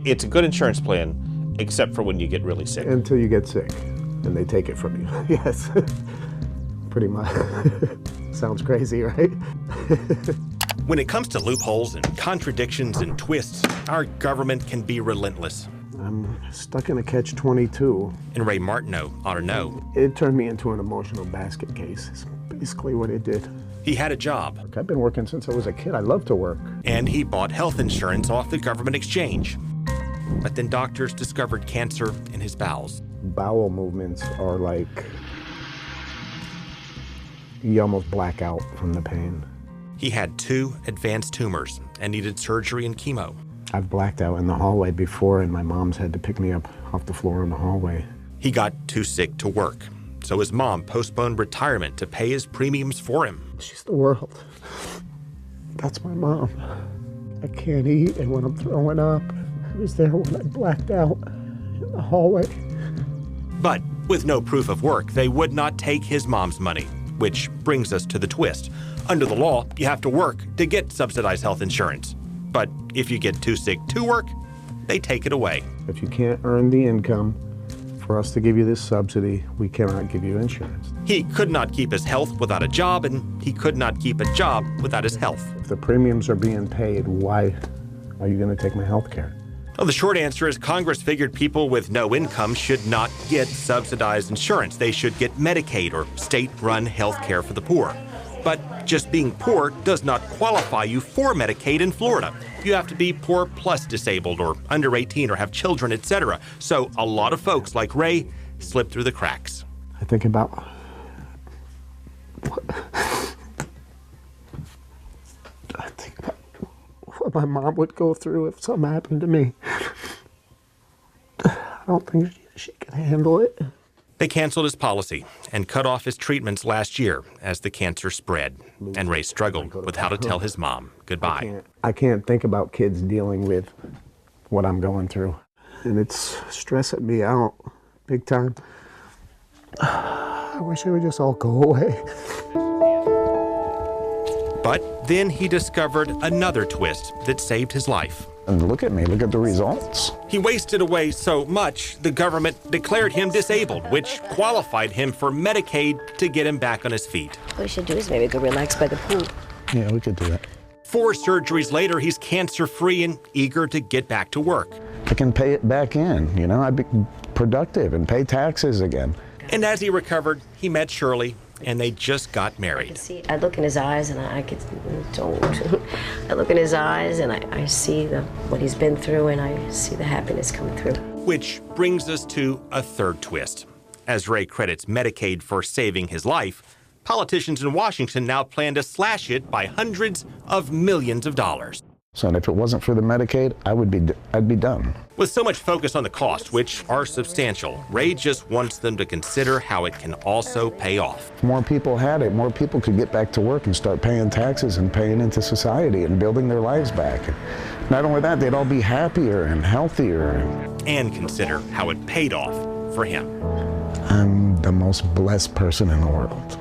It's a good insurance plan, except for when you get really sick. Until you get sick, and they take it from you. Yes, pretty much. Sounds crazy, right? When it comes to loopholes and contradictions and twists, our government can be relentless. I'm stuck in a catch-22. And Ray Martineau ought to know. It turned me into an emotional basket case. It's basically what it did. He had a job. I've been working since I was a kid. I love to work. And he bought health insurance off the government exchange. But then doctors discovered cancer in his bowels. Bowel movements are like, you almost black out from the pain. He had 2 advanced tumors and needed surgery and chemo. I've blacked out in the hallway before, and my mom's had to pick me up off the floor in the hallway. He got too sick to work, so his mom postponed retirement to pay his premiums for him. She's the world. That's my mom. I can't eat, and when I'm throwing up, I was there when I blacked out in the hallway. But with no proof of work, they would not take his mom's money, which brings us to the twist. Under the law, you have to work to get subsidized health insurance. But if you get too sick to work, they take it away. If you can't earn the income for us to give you this subsidy, we cannot give you insurance. He could not keep his health without a job, and he could not keep a job without his health. If the premiums are being paid, why are you going to take my health care? Well, the short answer is Congress figured people with no income should not get subsidized insurance. They should get Medicaid or state-run health care for the poor. But just being poor does not qualify you for Medicaid in Florida. You have to be poor plus disabled or under 18 or have children, etc. So a lot of folks like Ray slip through the cracks. I think about what my mom would go through if something happened to me. I don't think she can handle it. They canceled his policy and cut off his treatments last year as the cancer spread. And Ray struggled with how to tell his mom goodbye. I can't think about kids dealing with what I'm going through. And it's stressing me out big time. I wish it would just all go away. But then he discovered another twist that saved his life. And look at me, look at the results. He wasted away so much, the government declared him disabled, which qualified him for Medicaid to get him back on his feet. What we should do is maybe go relax by the pool. Yeah, we could do that. 4 surgeries later, he's cancer-free and eager to get back to work. I can pay it back in, you know, I'd be productive and pay taxes again. And as he recovered, he met Shirley, and they just got married. I look in his eyes, and I look in his eyes, and I see what he's been through, and I see the happiness coming through. Which brings us to a third twist. As Ray credits Medicaid for saving his life, politicians in Washington now plan to slash it by hundreds of millions of dollars. So if it wasn't for the Medicaid, I'd be done. With so much focus on the costs, which are substantial, Ray just wants them to consider how it can also pay off. If more people had it, more people could get back to work and start paying taxes and paying into society and building their lives back. Not only that, they'd all be happier and healthier. And consider how it paid off for him. I'm the most blessed person in the world.